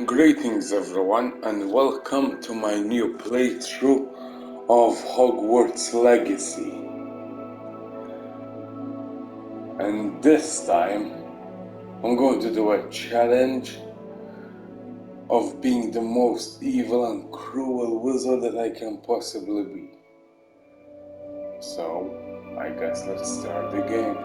Greetings everyone and welcome to my new playthrough of Hogwarts Legacy. And this time I'm going to do a challenge of being the most evil and cruel wizard that I can possibly be. So I guess let's start the game.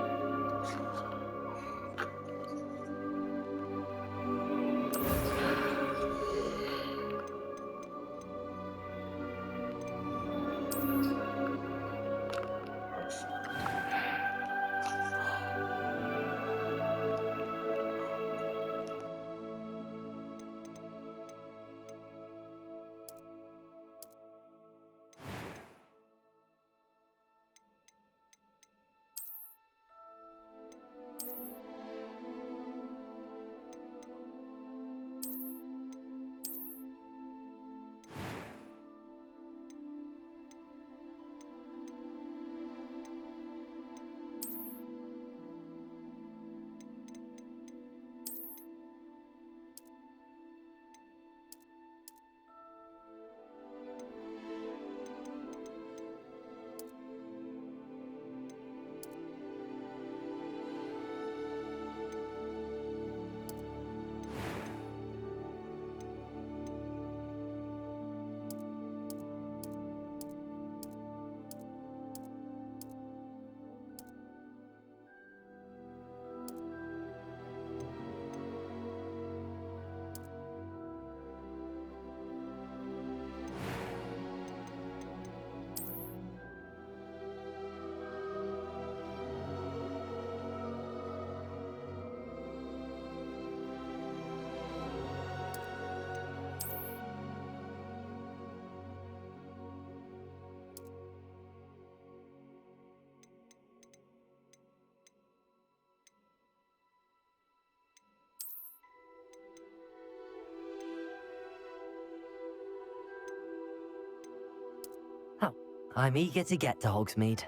Oh, I'm eager to get to Hogsmeade.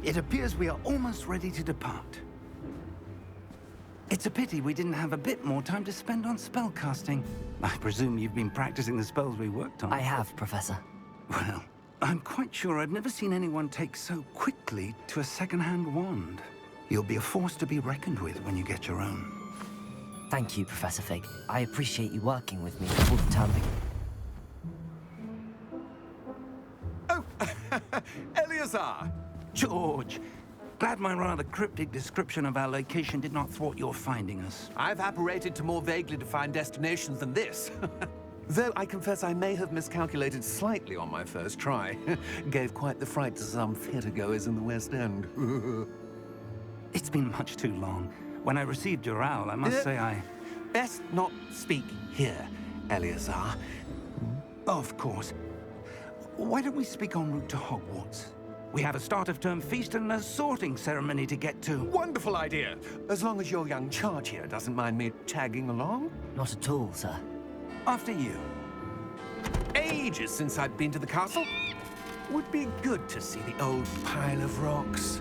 It appears we are almost ready to depart. It's a pity we didn't have a bit more time to spend on spellcasting. I presume you've been practicing the spells we worked on. I have, Professor. Well, I'm quite sure I've never seen anyone take so quickly to a second-hand wand. You'll be a force to be reckoned with when you get your own. Thank you, Professor Fig. I appreciate you working with me before the term begins. Oh, Eleazar! George! Glad my rather cryptic description of our location did not thwart your finding us. I've apparated to more vaguely defined destinations than this. Though I confess I may have miscalculated slightly on my first try. Gave quite the fright to some theatergoers in the West End. It's been much too long. When I received your owl, I must say I... Best not speak here, Eleazar. Of course. Why don't we speak en route to Hogwarts? We have a start-of-term feast and a sorting ceremony to get to. Wonderful idea! As long as your young charge here doesn't mind me tagging along. Not at all, sir. After you. Ages since I'd been to the castle. Would be good to see the old pile of rocks.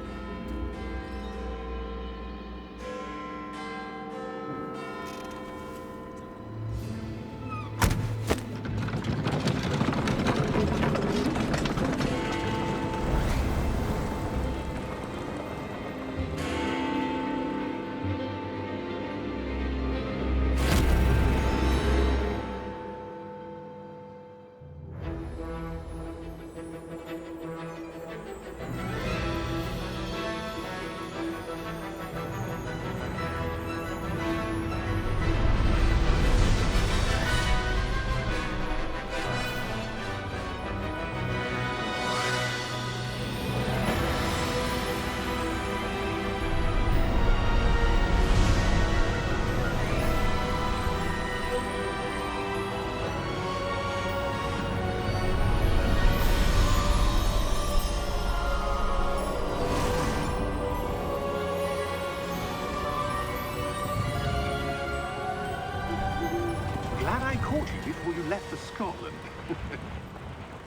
left for Scotland.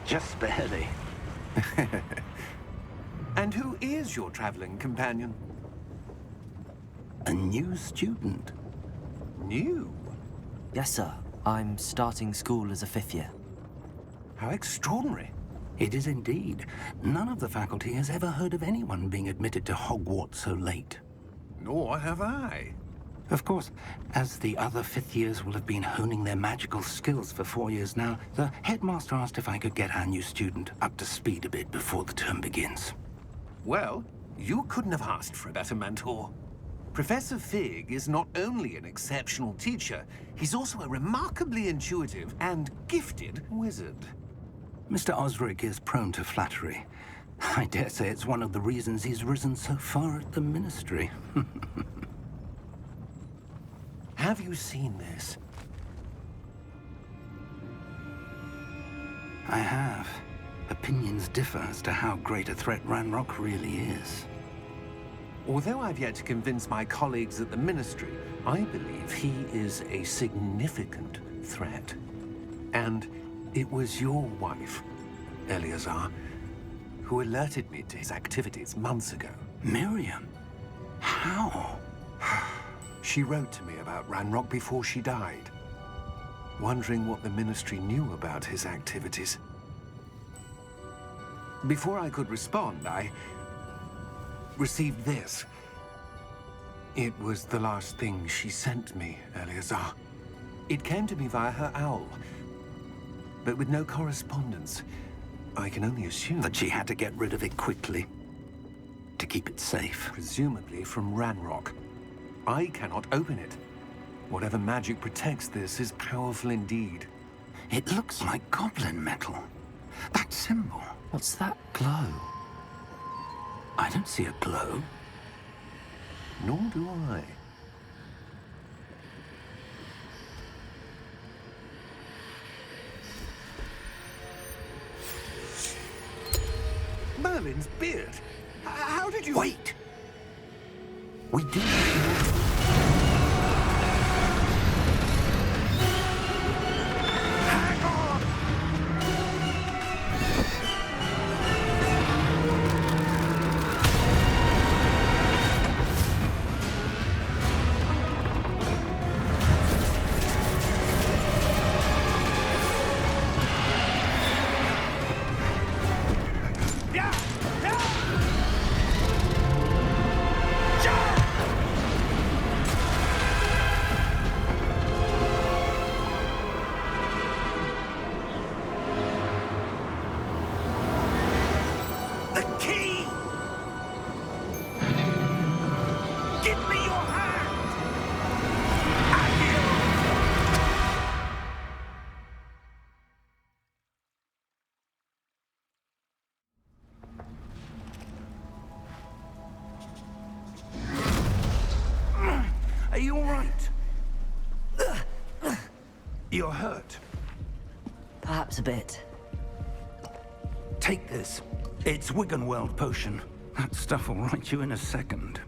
Just barely. And who is your traveling companion? A new student. New? Yes, sir. I'm starting school as a 5th year. How extraordinary. It is indeed. None of the faculty has ever heard of anyone being admitted to Hogwarts so late. Nor have I. Of course, as the other 5th years will have been honing their magical skills for 4 years now, the headmaster asked if I could get our new student up to speed a bit before the term begins. Well, you couldn't have asked for a better mentor. Professor Fig is not only an exceptional teacher, he's also a remarkably intuitive and gifted wizard. Mr. Osric is prone to flattery. I dare say it's one of the reasons he's risen so far at the Ministry. Have you seen this? I have. Opinions differ as to how great a threat Ranrock really is. Although I've yet to convince my colleagues at the Ministry, I believe he is a significant threat. And it was your wife, Eleazar, who alerted me to his activities months ago. Miriam? How? She wrote to me about Ranrock before she died, wondering what the Ministry knew about his activities. Before I could respond, I received this. It was the last thing she sent me, Eleazar. It came to me via her owl, but with no correspondence. I can only assume That she had to get rid of it quickly, to keep it safe. presumably from Ranrock. I cannot open it. Whatever magic protects this is powerful indeed. It looks like goblin metal. That symbol. What's that glow? I don't see a glow. Nor do I. Merlin's beard. How did you... Wait! We do need to... Are you all right? You're hurt. Perhaps a bit. Take this. It's Wiggenweld potion. That stuff will right you in a second.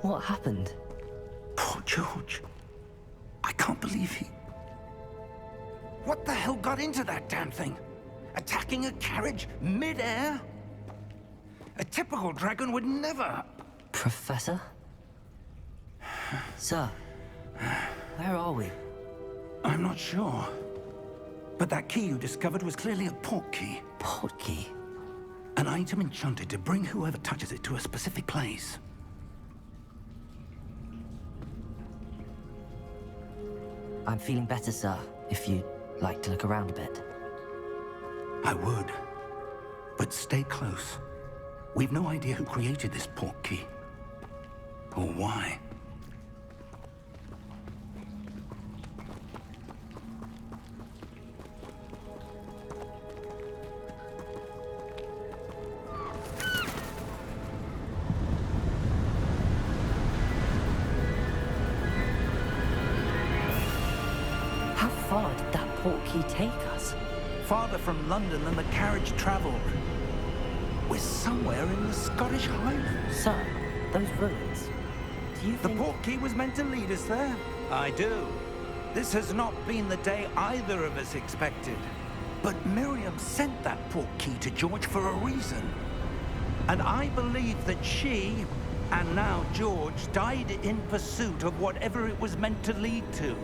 What happened? Poor George. I can't believe he... What the hell got into that damn thing? Attacking a carriage mid-air? A typical dragon would never... Professor? Sir, where are we? I'm not sure. But that key you discovered was clearly a port key. Portkey? An item enchanted to bring whoever touches it to a specific place. I'm feeling better, sir, if you'd like to look around a bit. I would. But stay close. We've no idea who created this port key. Or why. How far did that portkey take us? Farther from London than the carriage traveled. is somewhere in the Scottish Highlands. Sir, those ruins. Do you The think... portkey was meant to lead us there? I do. This has not been the day either of us expected. But Miriam sent that portkey to George for a reason. And I believe that she, and now George, died in pursuit of whatever it was meant to lead to.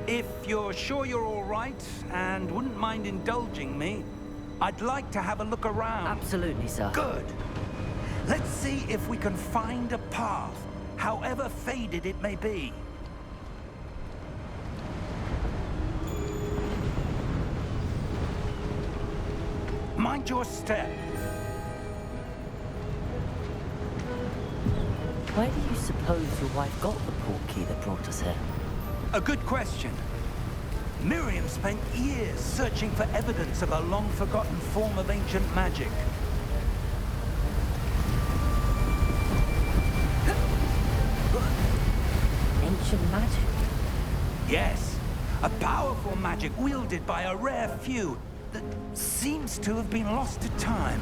If you're sure you're all right, and wouldn't mind indulging me, I'd like to have a look around. Absolutely, sir. Good. Let's see if we can find a path, however faded it may be. Mind your step. Where do you suppose your wife got the portkey that brought us here? A good question. Miriam spent years searching for evidence of a long-forgotten form of ancient magic. Ancient magic? Yes, a powerful magic wielded by a rare few that seems to have been lost to time.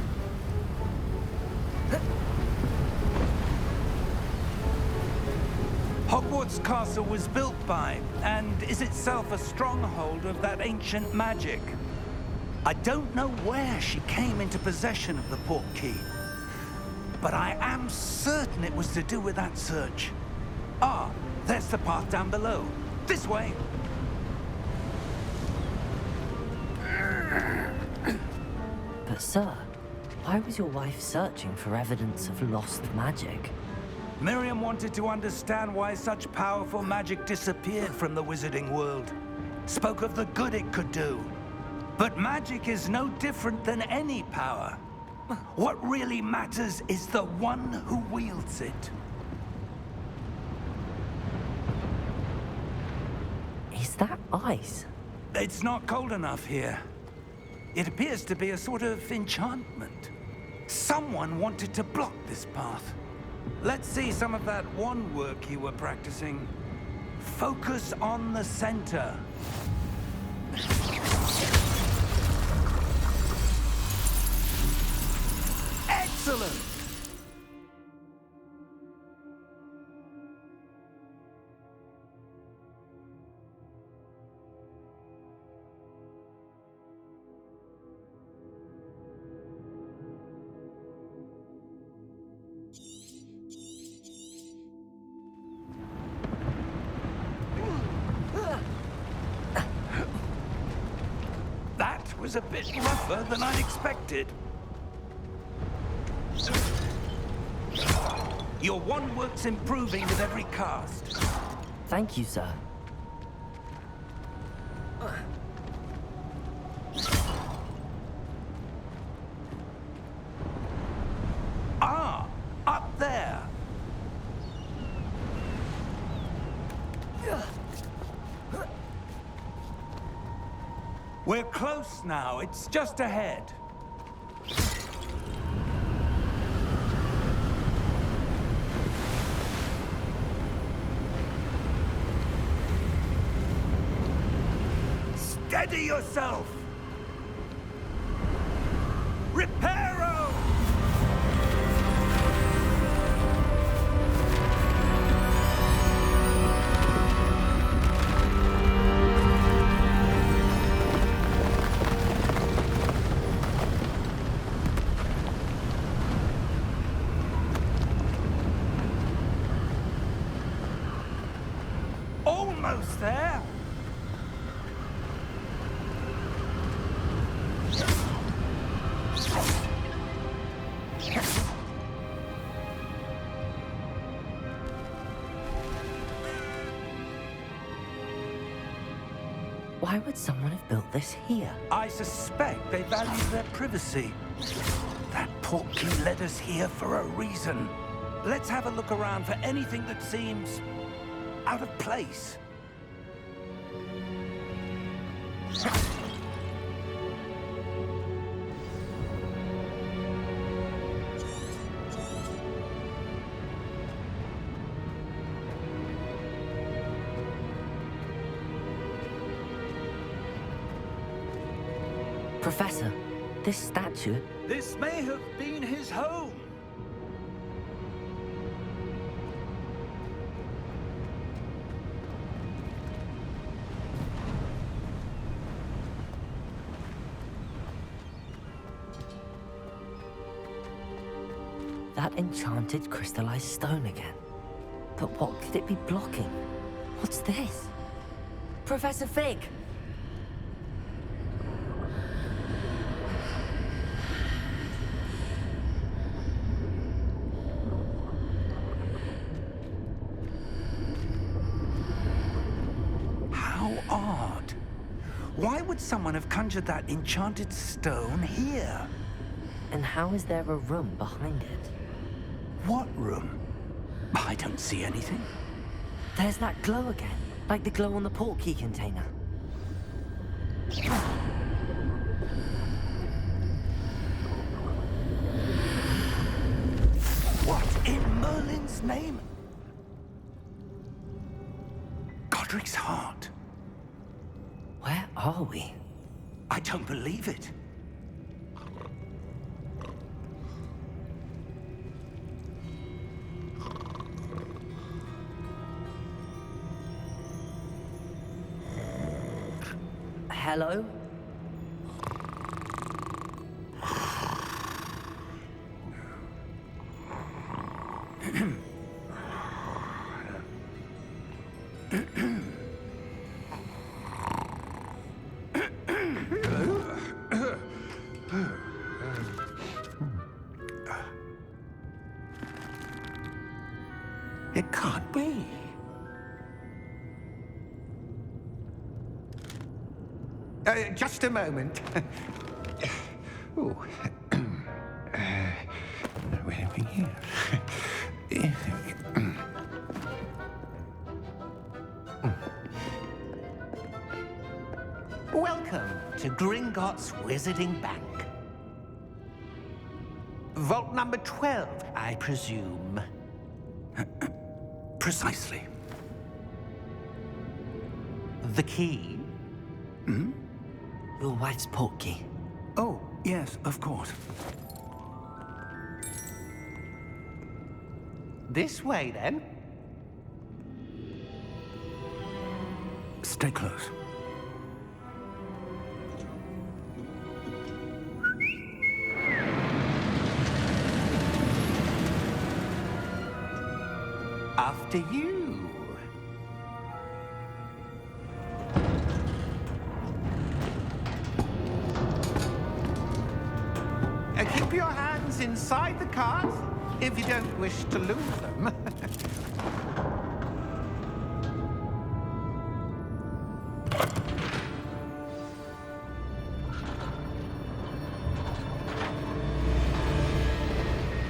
Hogwarts Castle was built by, and is itself a stronghold of that ancient magic. I don't know where she came into possession of the portkey, but I am certain it was to do with that search. Ah, there's the path down below. This way. But sir, why was your wife searching for evidence of lost magic? Miriam wanted to understand why such powerful magic disappeared from the wizarding world. Spoke of the good it could do. But magic is no different than any power. What really matters is the one who wields it. Is that ice? It's not cold enough here. It appears to be a sort of enchantment. Someone wanted to block this path. Let's see some of that wand work you were practicing. Focus on the center. Excellent! That was a bit rougher than I'd expected. Your wand work's improving with every cast. Thank you, sir. Ah, up there. We're close now. It's just ahead. Steady yourself! Reparo! Almost there! Why would someone have built this here? I suspect they value their privacy. That portkey led us here for a reason. Let's have a look around for anything that seems out of place. Professor, This statue? This may have been his home. That enchanted crystallized stone again. But what could it be blocking? What's this? Professor Fig! How odd. Why would someone have conjured that enchanted stone here? And how is there a room behind it? What room? I don't see anything. There's that glow again, like the glow on the portkey container. What in Merlin's name? Godric's heart. Where are we? I don't believe it. Hello? It can't be. Just a moment. Oh. Where are we here? Welcome to Gringotts Wizarding Bank. Vault number 12, I presume. Precisely. The key? Your wife's portkey. Oh, yes, of course. This way, then. Stay close. After you. Keep your hands inside the cart if you don't wish to lose them.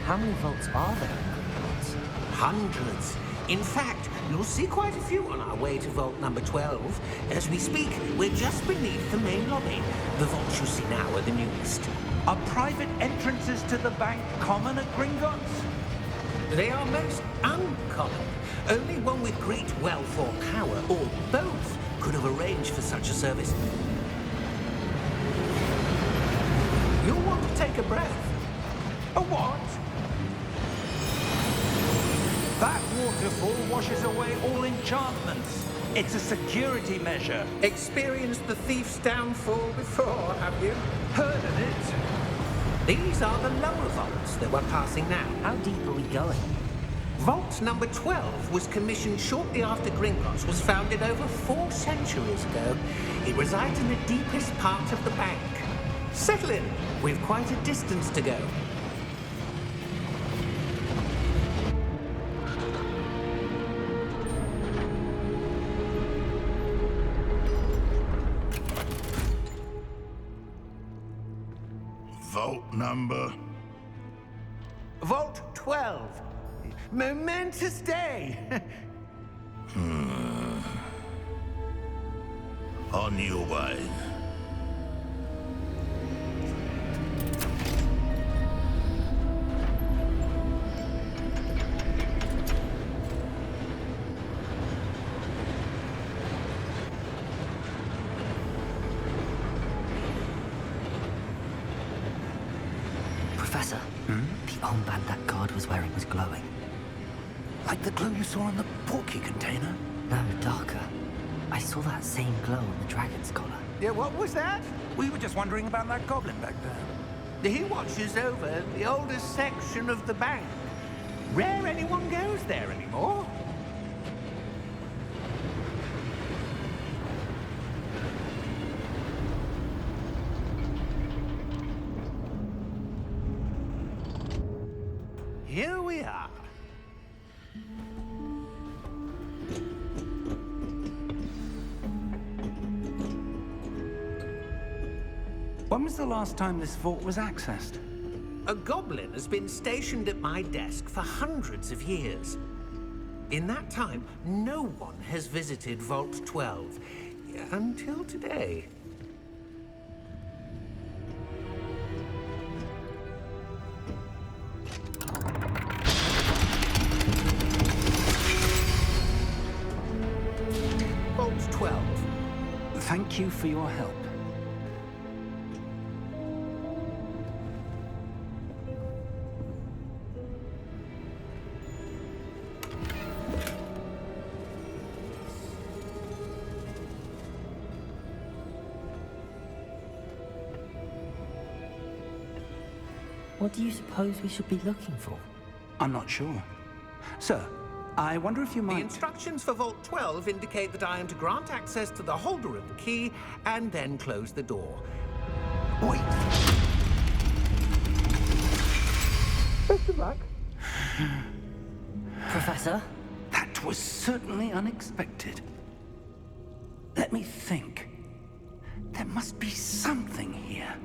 How many vaults are there in Gringotts? Hundreds. In fact, you'll see quite a few on our way to vault number 12. As we speak, we're just beneath the main lobby. The vaults you see now are the newest. Are private entrances to the bank common at Gringotts? They are most uncommon. Only one with great wealth or power, or both, could have arranged for such a service. You'll want to take a breath. A what? That waterfall washes away all enchantments. It's a security measure. Experienced the thief's downfall before, have you? Heard of it? These are the lower vaults that we're passing now. How deep are we going? Vault number 12 was commissioned shortly after Gringotts was founded over 4 centuries ago. It resides in the deepest part of the bank. Settle in. We've quite a distance to go. Vault number? Vault 12. Momentous day. On your way. Professor. The armband that guard was wearing was glowing. Like the glow you saw on the porky container? No, darker. I saw that same glow on the dragon's collar. Yeah, what was that? We were just wondering about that goblin back there. He watches over the oldest section of the bank. Rare anyone goes there anymore. Here we are. When was the last time this vault was accessed? A goblin has been stationed at my desk for hundreds of years. In that time, no one has visited Vault 12 until today. Vault 12. Thank you for your help. What do you suppose we should be looking for? I'm not sure. Sir, I wonder if you The might... instructions for Vault 12 indicate that I am to grant access to the holder of the key and then close the door. Wait! Best of luck. Professor? That was certainly unexpected. Let me think. There must be something here.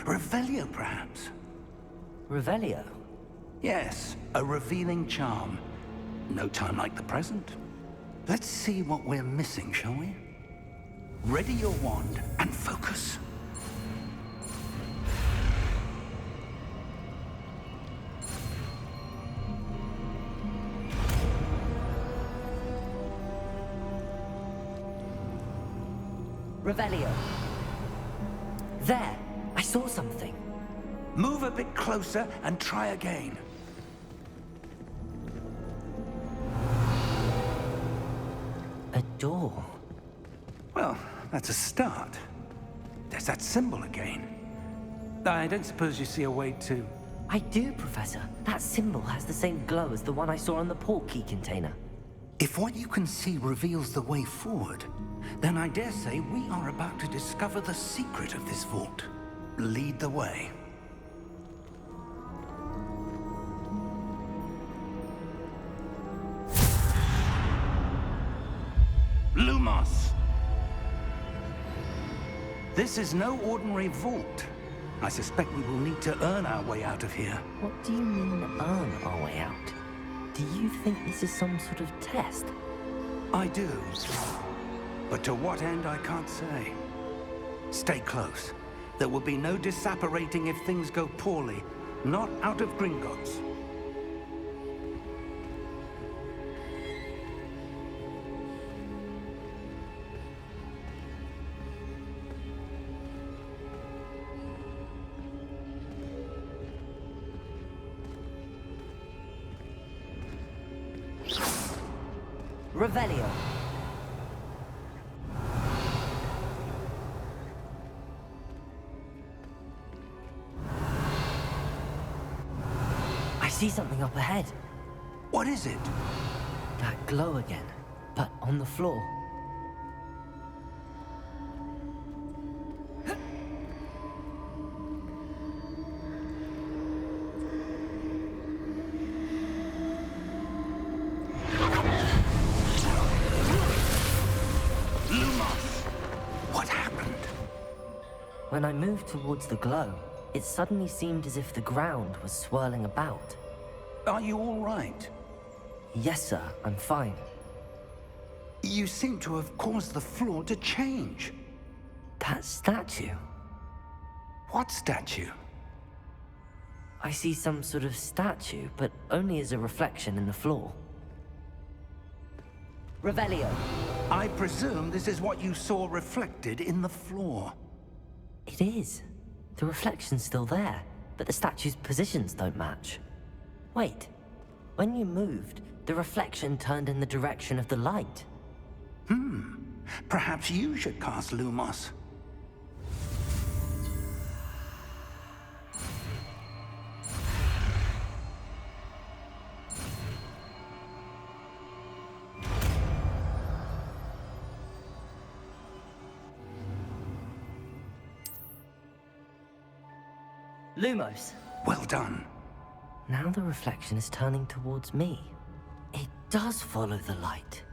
Revelio, perhaps? Revelio? Yes, a revealing charm. No time like the present. Let's see what we're missing, shall we? Ready your wand and focus. Revelio. There! I saw something. Move a bit closer and try again. A door. Well, that's a start. There's that symbol again. I don't suppose you see a way to... I do, Professor. That symbol has the same glow as the one I saw on the port key container. If what you can see reveals the way forward, then I dare say we are about to discover the secret of this vault. Lead the way. Lumos! This is no ordinary vault. I suspect we will need to earn our way out of here. What do you mean, earn our way out? Do you think this is some sort of test? I do. But to what end, I can't say. Stay close. There will be no disapparating if things go poorly. Not out of Gringotts. Revelio. I see something up ahead. What is it? That glow again, but on the floor. What happened? When I moved towards the glow, it suddenly seemed as if the ground was swirling about. Are you all right? Yes, sir, I'm fine. You seem to have caused the floor to change. That statue. What statue? I see some sort of statue, but only as a reflection in the floor. Revelio. I presume this is what you saw reflected in the floor. It is. The reflection's still there. but the statue's positions don't match. Wait, when you moved, the reflection turned in the direction of the light. Perhaps you should cast Lumos. Lumos. Well done. Now the reflection is turning towards me. It does follow the light.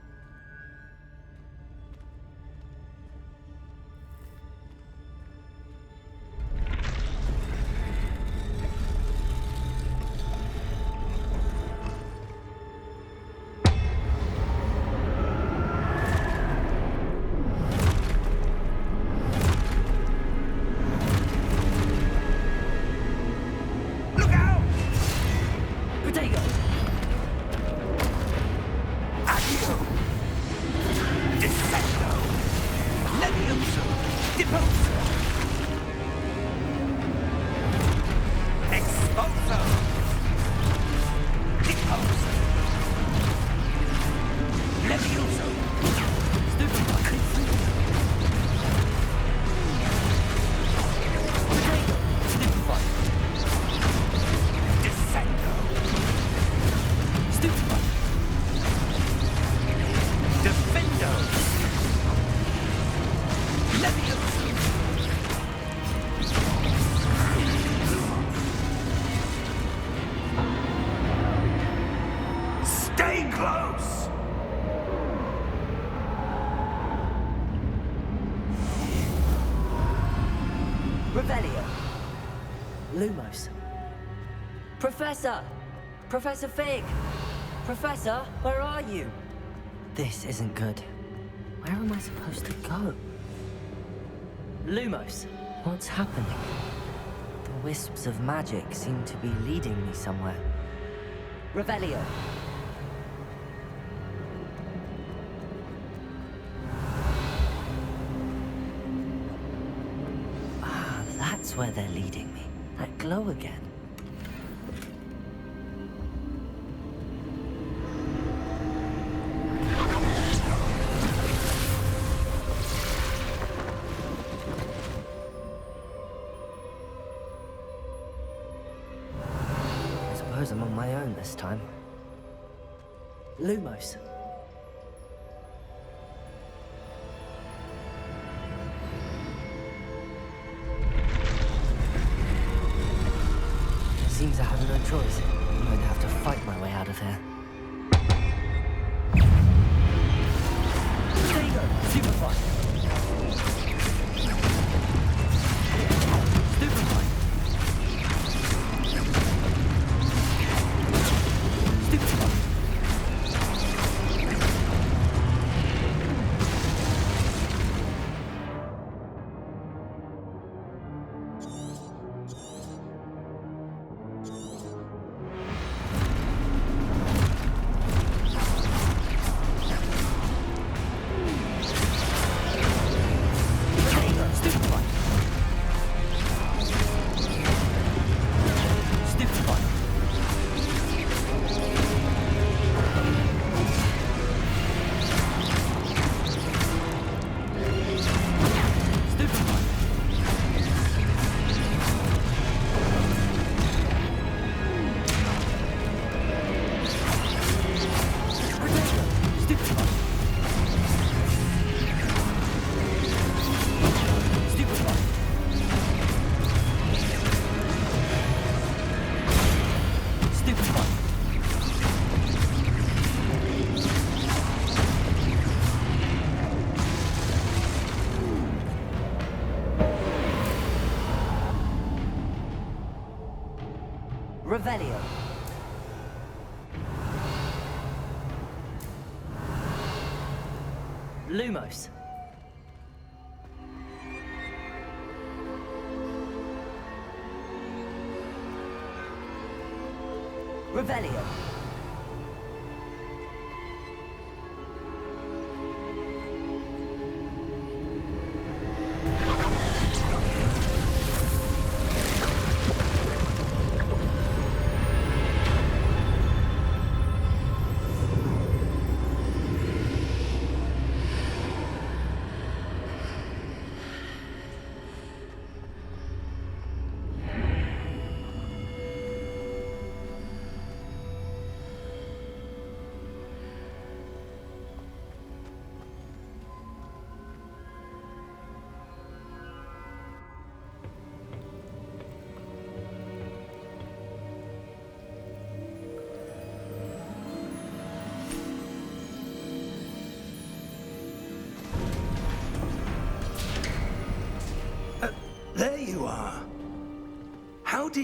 Stay close! Revelio. Lumos. Professor! Professor Fig! Professor, where are you? This isn't good. Where am I supposed to go? Lumos, what's happening? The wisps of magic seem to be leading me somewhere. Revelio. Ah, that's where they're leading me. That glow again. I suppose I'm on my own this time. Lumos. It seems I have no choice. I'm going to have to fight my way out of here. There you go, Superfly. Superfly. Revelio. Lumos. Revelio.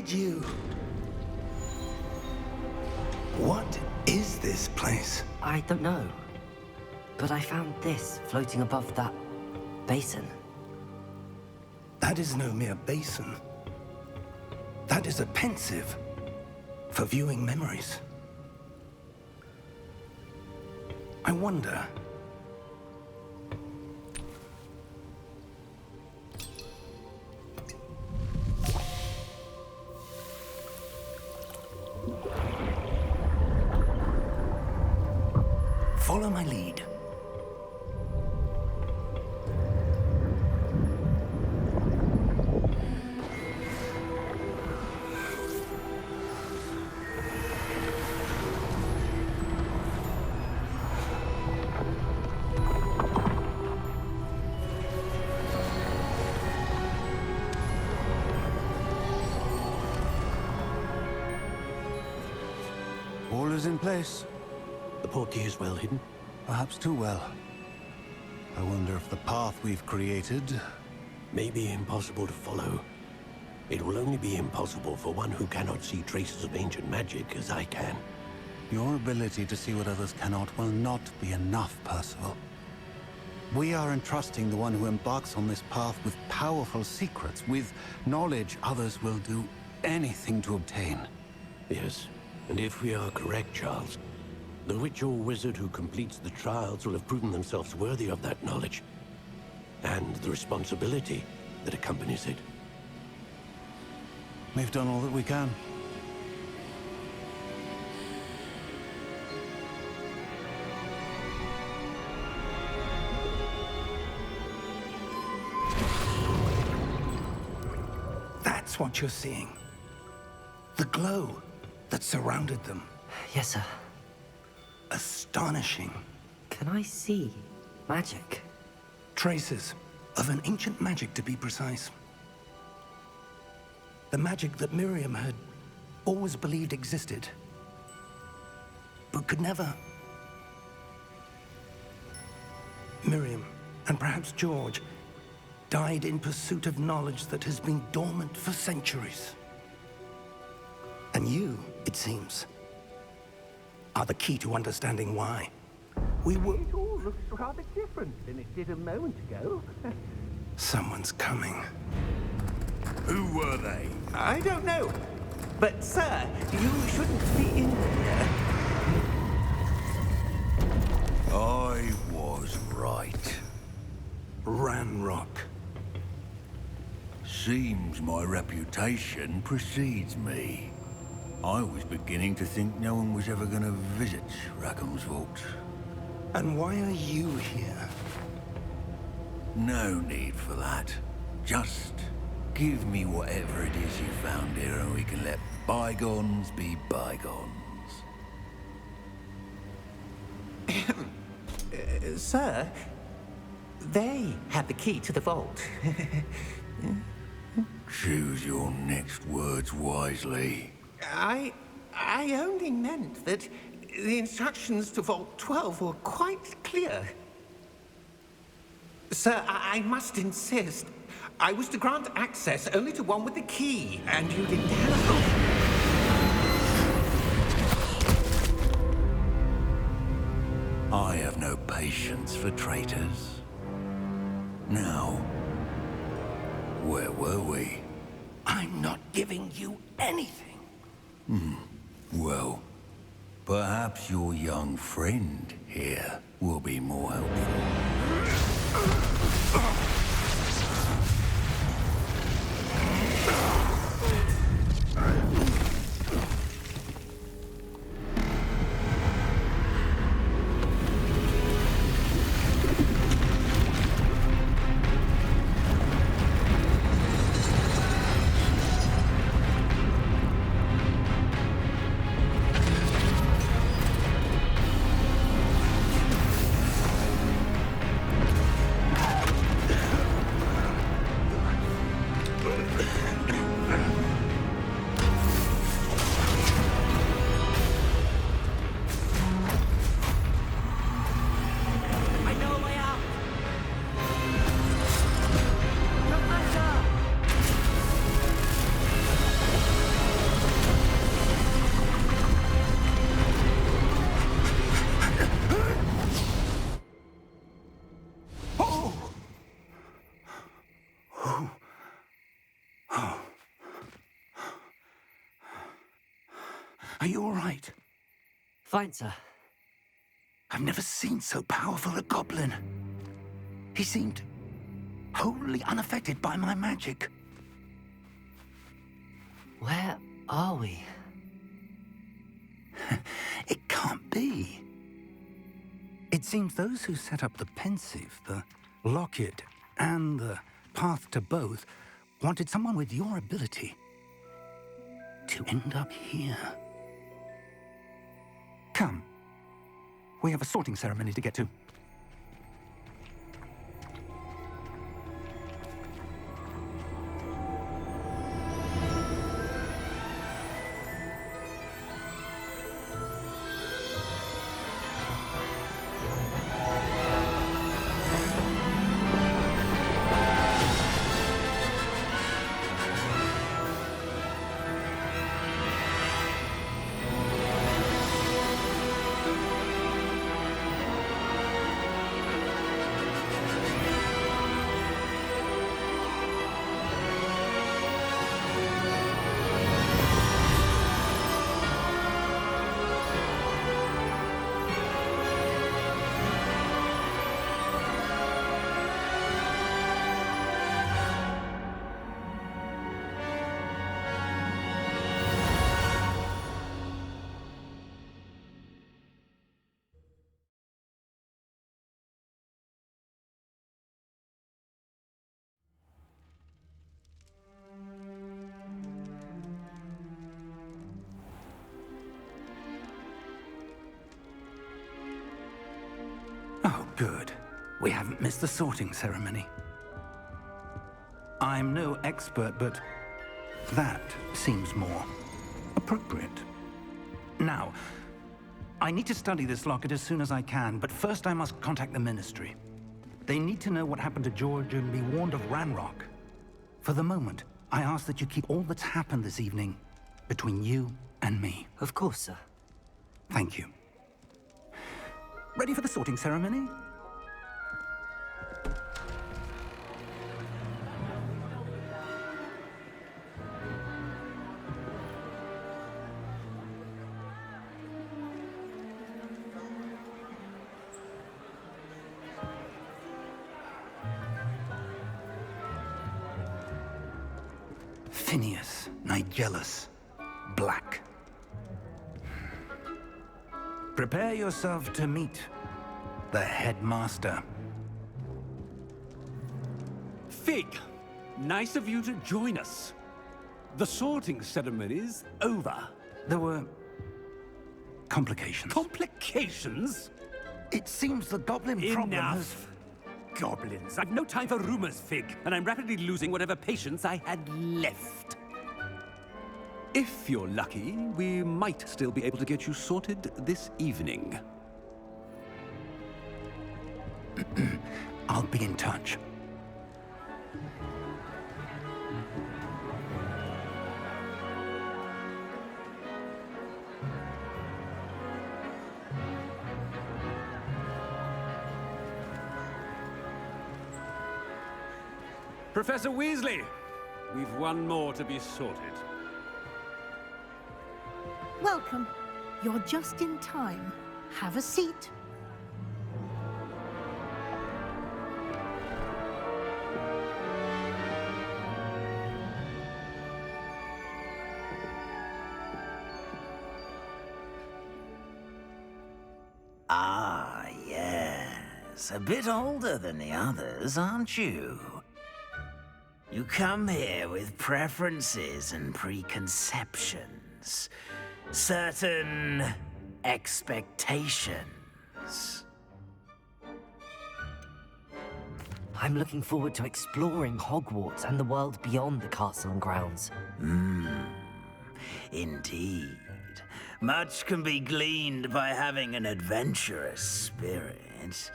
did you? What is this place? I don't know. But I found this floating above that basin. That is no mere basin. That is a pensive for viewing memories. I wonder... Follow my lead. All is in place. The portkey is well hidden. Perhaps too well. I wonder if the path we've created... May be impossible to follow. It will only be impossible for one who cannot see traces of ancient magic as I can. Your ability to see what others cannot will not be enough, Percival. We are entrusting the one who embarks on this path with powerful secrets, with knowledge others will do anything to obtain. Yes, and if we are correct, Charles, the witch or wizard who completes the trials will have proven themselves worthy of that knowledge, and the responsibility that accompanies it. We've done all that we can. That's what you're seeing. The glow that surrounded them. Yes, sir. Astonishing. Can I see magic? Traces of an ancient magic, to be precise. The magic that Miriam had always believed existed, but could never. Miriam, and perhaps George, died in pursuit of knowledge that has been dormant for centuries. And you, it seems, are the key to understanding why. We were... It all looks rather different than it did a moment ago. Someone's coming. Who were they? I don't know. But, sir, you shouldn't be in here. I was right. Ranrock. Seems my reputation precedes me. I was beginning to think no one was ever going to visit Rackham's vault. And why are you here? No need for that. Just give me whatever it is you found here and we can let bygones be bygones. Sir, they had the key to the vault. Choose your next words wisely. I only meant that the instructions to Vault 12 were quite clear. Sir, I must insist. I was to grant access only to one with the key, and you didn't have... I have no patience for traitors. Now, where were we? I'm not giving you anything. Well, perhaps your young friend here will be more helpful. Are you all right? Fine, sir. I've never seen so powerful a goblin. He seemed wholly unaffected by my magic. Where are we? It can't be. It seems those who set up the pensive, the locket, and the path to both wanted someone with your ability to end up here. Come. We have a sorting ceremony to get to. Oh, good. We haven't missed the sorting ceremony. I'm no expert, but that seems more appropriate. Now, I need to study this locket as soon as I can, but first I must contact the Ministry. They need to know what happened to George and be warned of Ranrock. For the moment, I ask that you keep all that's happened this evening between you and me. Of course, sir. Thank you. Ready for the sorting ceremony? Phineas, Nigellus, Black. Prepare yourself to meet the headmaster. Fig, nice of you to join us. The sorting ceremony's over. There were complications. Complications? It seems the goblin problem has... Enough. Goblins. I've no time for rumors, Fig, and I'm rapidly losing whatever patience I had left. If you're lucky, we might still be able to get you sorted this evening. I'll be in touch. Professor Weasley, we've one more to be sorted. Welcome. You're just in time. Have a seat. Ah, yes. A bit older than the others, aren't you? You come here with preferences and preconceptions. Certain expectations. I'm looking forward to exploring Hogwarts and the world beyond the castle and grounds. Indeed. Much can be gleaned by having an adventurous spirit,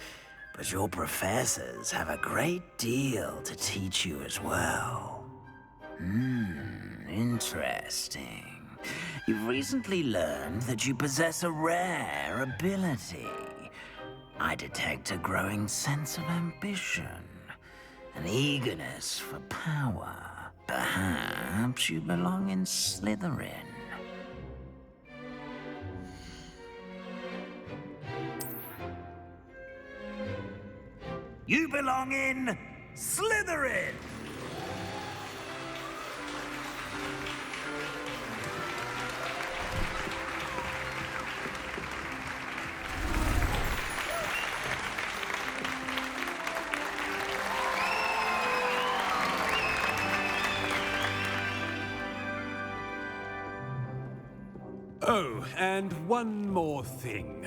but your professors have a great deal to teach you as well. Interesting. You've recently learned that you possess a rare ability. I detect a growing sense of ambition, an eagerness for power. Perhaps you belong in Slytherin. You belong in Slytherin! Oh, and one more thing.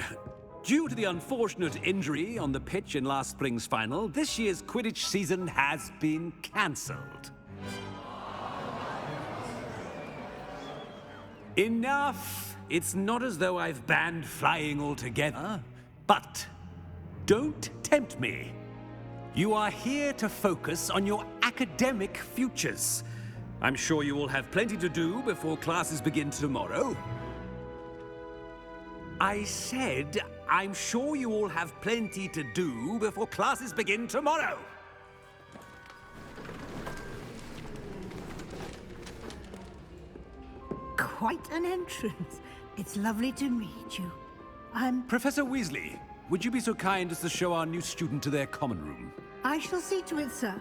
Due to the unfortunate injury on the pitch in last spring's final, this year's Quidditch season has been cancelled. Enough! It's not as though I've banned flying altogether, but don't tempt me. You are here to focus on your academic futures. I'm sure you will have plenty to do before classes begin tomorrow. I said, I'm sure you all have plenty to do before classes begin tomorrow. Quite an entrance. It's lovely to meet you. I'm... Professor Weasley, would you be so kind as to show our new student to their common room? I shall see to it, sir.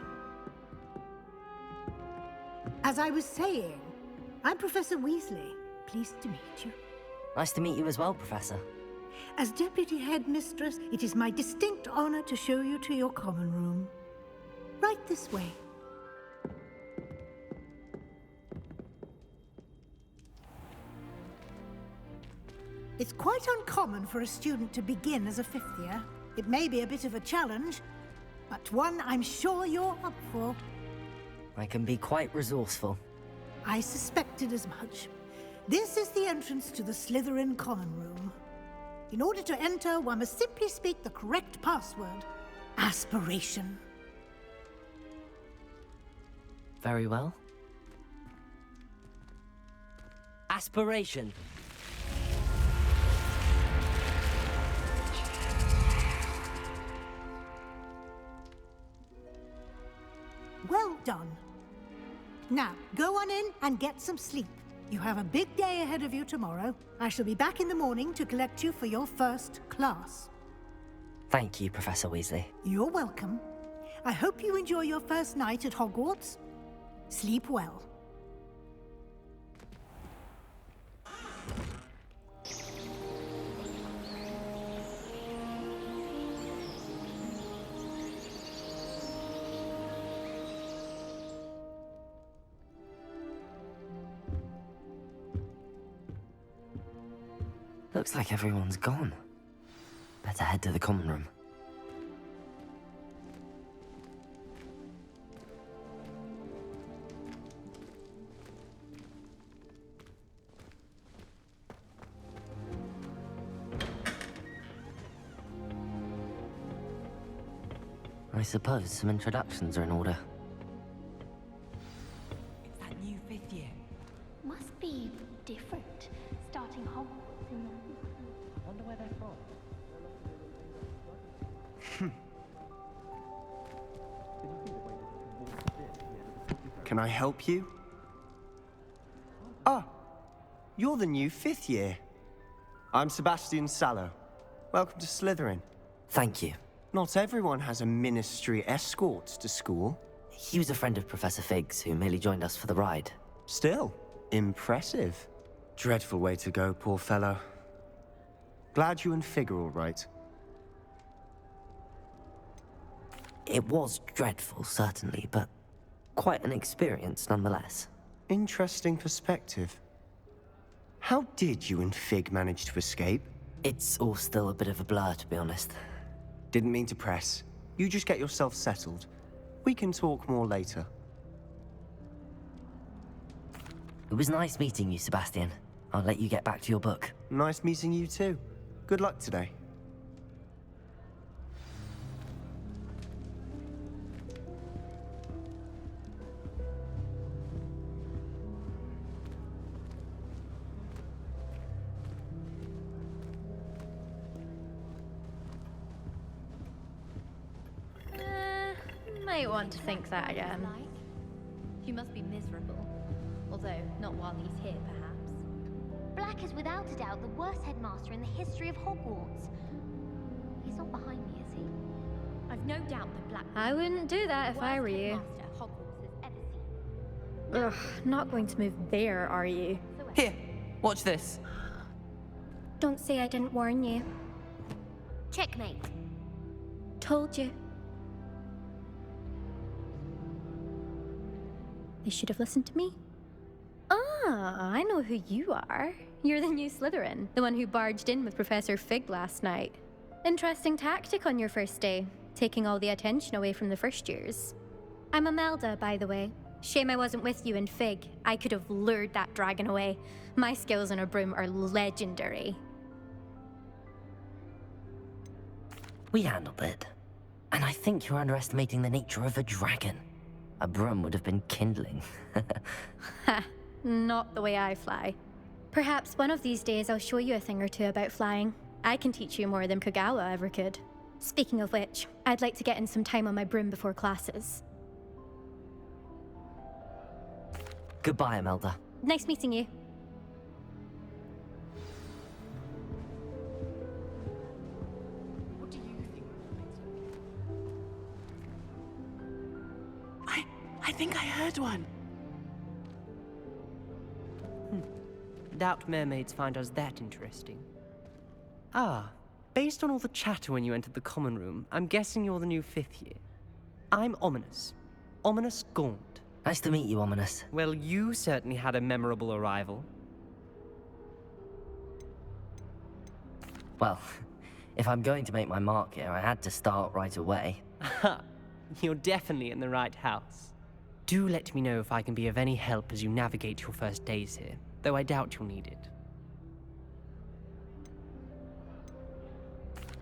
As I was saying, I'm Professor Weasley. Pleased to meet you. Nice to meet you as well, Professor. As Deputy Headmistress, it is my distinct honor to show you to your common room. Right this way. It's quite uncommon for a student to begin as a fifth year. It may be a bit of a challenge, but one I'm sure you're up for. I can be quite resourceful. I suspected as much. This is the entrance to the Slytherin common room. In order to enter, one must simply speak the correct password. Aspiration. Very well. Aspiration. Well done. Now, go on in and get some sleep. You have a big day ahead of you tomorrow. I shall be back in the morning to collect you for your first class. Thank you, Professor Weasley. You're welcome. I hope you enjoy your first night at Hogwarts. Sleep well. Looks like everyone's gone. Better head to the common room. I suppose some introductions are in order. It's that new fifth year. Must be different, starting Hogwarts in the... Wonder where they're from. Can I help you? Ah, you're the new fifth year. I'm Sebastian Sallow. Welcome to Slytherin. Thank you. Not everyone has a ministry escort to school. He was a friend of Professor Fig's who merely joined us for the ride. Still, impressive. Dreadful way to go, poor fellow. Glad you and Fig are all right. It was dreadful, certainly, but quite an experience nonetheless. Interesting perspective. How did you and Fig manage to escape? It's all still a bit of a blur, to be honest. Didn't mean to press. You just get yourself settled. We can talk more later. It was nice meeting you, Sebastian. I'll let you get back to your book. Nice meeting you too. Good luck today. Might want to think that again. You must be miserable. Although, not while he's here, perhaps. Black is without a doubt the worst headmaster in the history of Hogwarts. He's not behind me, is he? I I've no doubt that Black. I wouldn't do that if I were you. Headmaster Hogwarts has ever seen. Ugh, not going to move there, are you? Here, watch this. Don't say I didn't warn you. Checkmate. Told you. They should have listened to me. Ah, I know who you are. You're the new Slytherin, the one who barged in with Professor Fig last night. Interesting tactic on your first day, taking all the attention away from the first years. I'm Imelda, by the way. Shame I wasn't with you in Fig. I could have lured that dragon away. My skills on a broom are legendary. We handled it. And I think you're underestimating the nature of a dragon. A broom would have been kindling. Ha, not the way I fly. Perhaps one of these days I'll show you a thing or two about flying. I can teach you more than Kagawa ever could. Speaking of which, I'd like to get in some time on my broom before classes. Goodbye, Imelda. Nice meeting you. What do you think? I think I heard one. Doubt mermaids find us that interesting. Ah, based on all the chatter when you entered the common room, I'm guessing you're the new 5th year. I'm Ominous. Ominous Gaunt. Nice to meet you, Ominous. Well, you certainly had a memorable arrival. Well, if I'm going to make my mark here, I had to start right away. Ha! You're definitely in the right house. Do let me know if I can be of any help as you navigate your first days here, though I doubt you'll need it.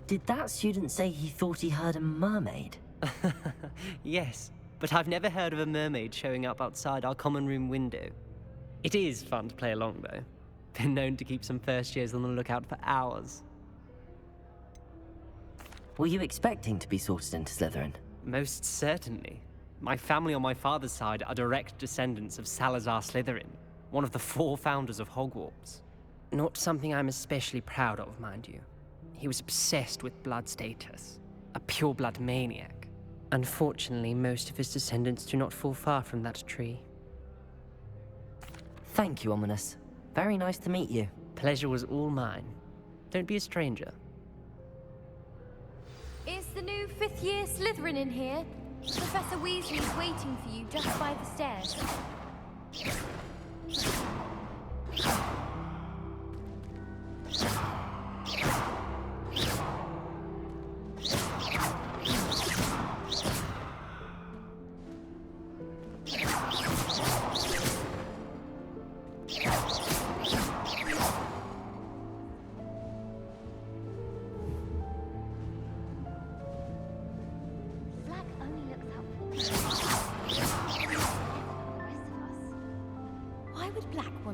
Did that student say he thought he heard a mermaid? Yes, but I've never heard of a mermaid showing up outside our common room window. It is fun to play along, though. Been known to keep some first years on the lookout for hours. Were you expecting to be sorted into Slytherin? Most certainly. My family on my father's side are direct descendants of Salazar Slytherin, one of the 4 founders of Hogwarts. Not something I'm especially proud of, mind you. He was obsessed with blood status, a pure-blood maniac. Unfortunately, most of his descendants do not fall far from that tree. Thank you, Ominous. Very nice to meet you. Pleasure was all mine. Don't be a stranger. Is the new 5th year Slytherin in here? Professor Weasley is waiting for you just by the stairs.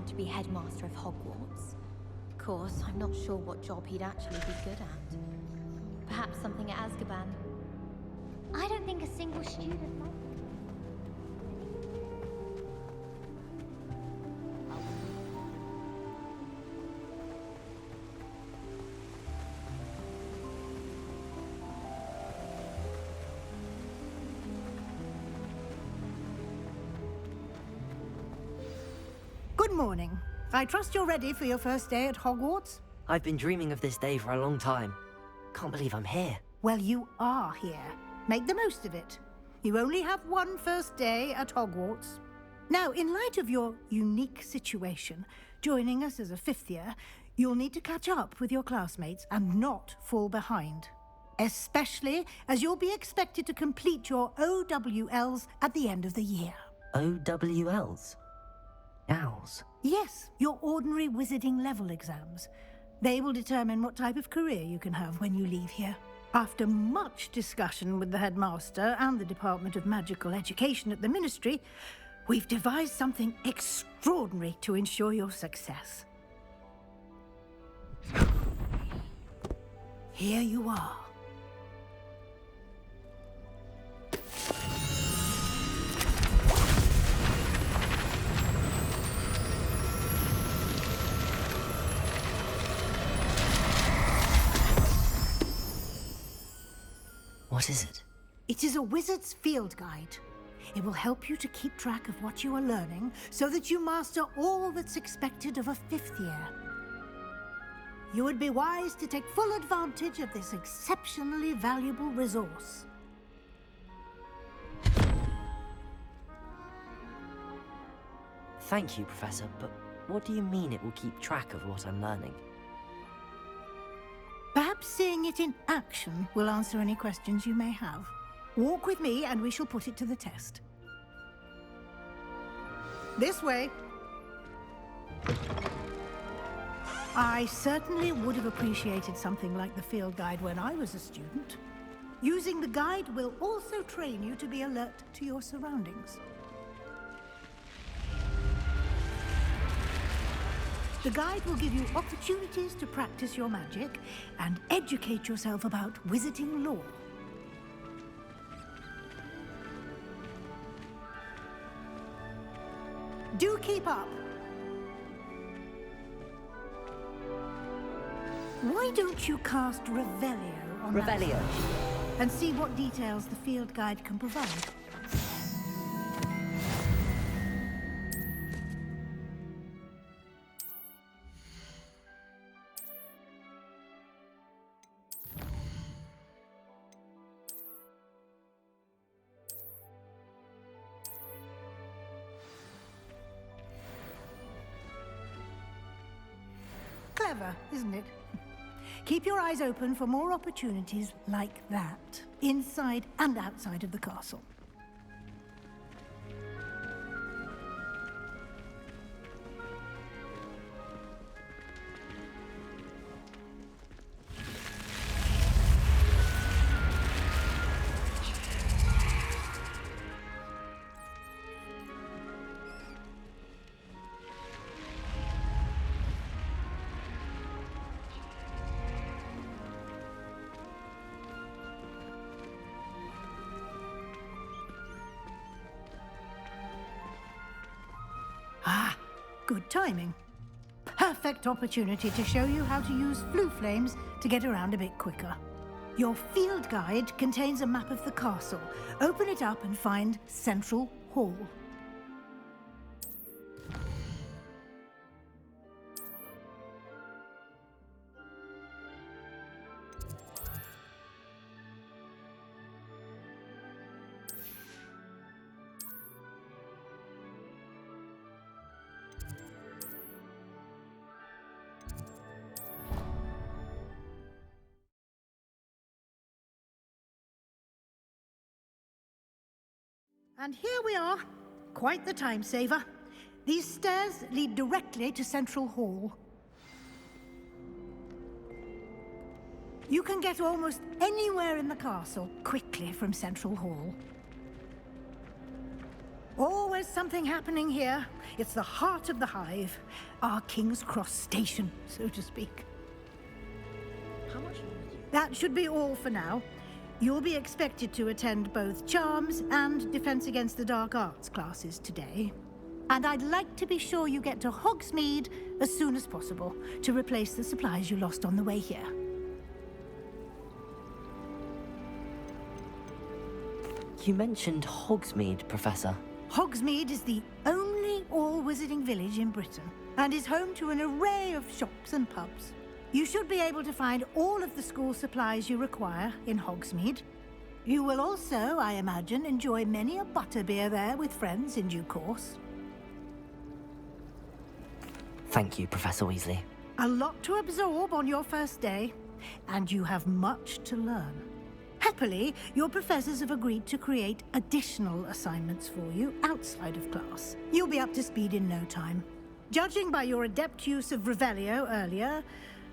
To be headmaster of Hogwarts. Of course, I'm not sure what job he'd actually be good at. Perhaps something at Azkaban. I don't think a single student likes Good morning. I trust you're ready for your first day at Hogwarts? I've been dreaming of this day for a long time. Can't believe I'm here. Well, you are here. Make the most of it. You only have one first day at Hogwarts. Now, in light of your unique situation, joining us as a 5th year, you'll need to catch up with your classmates and not fall behind. Especially as you'll be expected to complete your OWLs at the end of the year. OWLs? Owls? Yes, your ordinary wizarding level exams. They will determine what type of career you can have when you leave here. After much discussion with the headmaster and the Department of Magical Education at the Ministry, we've devised something extraordinary to ensure your success. Here you are. What is it? It is a wizard's field guide. It will help you to keep track of what you are learning so that you master all that's expected of a 5th year. You would be wise to take full advantage of this exceptionally valuable resource. Thank you, Professor, but what do you mean it will keep track of what I'm learning? Perhaps seeing it in action will answer any questions you may have. Walk with me and we shall put it to the test. This way. I certainly would have appreciated something like the field guide when I was a student. Using the guide will also train you to be alert to your surroundings. The guide will give you opportunities to practice your magic and educate yourself about wizarding lore. Do keep up. Why don't you cast Revelio on Revelio? that and see what details the field guide can provide? Clever, isn't it? Keep your eyes open for more opportunities like that, inside and outside of the castle. Ah, good timing. Perfect opportunity to show you how to use flue flames to get around a bit quicker. Your field guide contains a map of the castle. Open it up and find Central Hall. And here we are. Quite the time saver. These stairs lead directly to Central Hall. You can get almost anywhere in the castle quickly from Central Hall. Always something happening here. It's the heart of the hive. Our King's Cross station, so to speak. How much? That should be all for now. You'll be expected to attend both Charms and Defense Against the Dark Arts classes today. And I'd like to be sure you get to Hogsmeade as soon as possible to replace the supplies you lost on the way here. You mentioned Hogsmeade, Professor. Hogsmeade is the only all-wizarding village in Britain and is home to an array of shops and pubs. You should be able to find all of the school supplies you require in Hogsmeade. You will also, I imagine, enjoy many a butterbeer there with friends in due course. Thank you, Professor Weasley. A lot to absorb on your first day, and you have much to learn. Happily, your professors have agreed to create additional assignments for you outside of class. You'll be up to speed in no time. Judging by your adept use of Revelio earlier,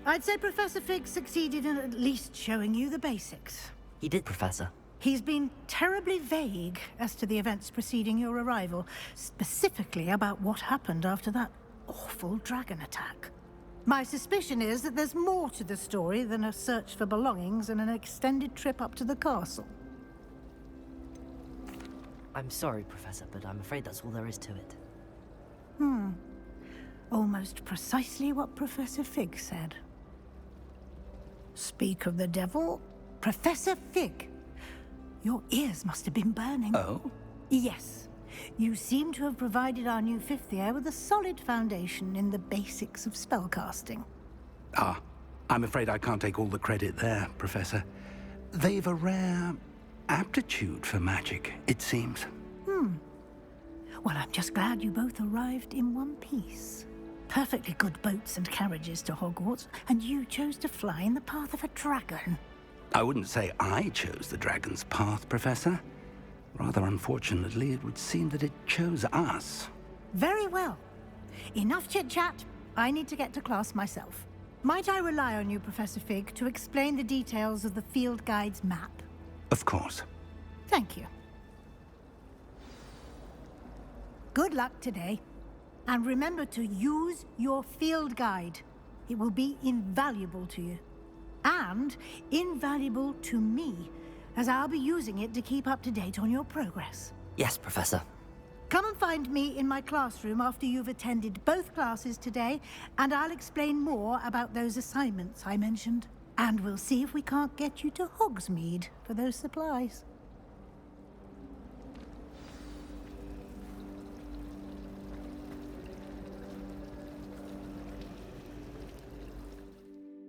I'd say Professor Fig succeeded in at least showing you the basics. He did, Professor. He's been terribly vague as to the events preceding your arrival, specifically about what happened after that awful dragon attack. My suspicion is that there's more to the story than a search for belongings and an extended trip up to the castle. I'm sorry, Professor, but I'm afraid that's all there is to it. Almost precisely what Professor Fig said. Speak of the devil, Professor Fig. Your ears must have been burning. Oh? Yes. You seem to have provided our new fifth year with a solid foundation in the basics of spellcasting. Ah, I'm afraid I can't take all the credit there, Professor. They've a rare aptitude for magic, it seems. Well, I'm just glad you both arrived in one piece. Perfectly good boats and carriages to Hogwarts, and you chose to fly in the path of a dragon. I wouldn't say I chose the dragon's path, Professor. Rather unfortunately, it would seem that it chose us. Very well. Enough chit-chat. I need to get to class myself. Might I rely on you, Professor Fig, to explain the details of the field guide's map? Of course. Thank you. Good luck today. And remember to use your field guide. It will be invaluable to you. And invaluable to me, as I'll be using it to keep up to date on your progress. Yes, Professor. Come and find me in my classroom after you've attended both classes today, and I'll explain more about those assignments I mentioned. And we'll see if we can't get you to Hogsmeade for those supplies.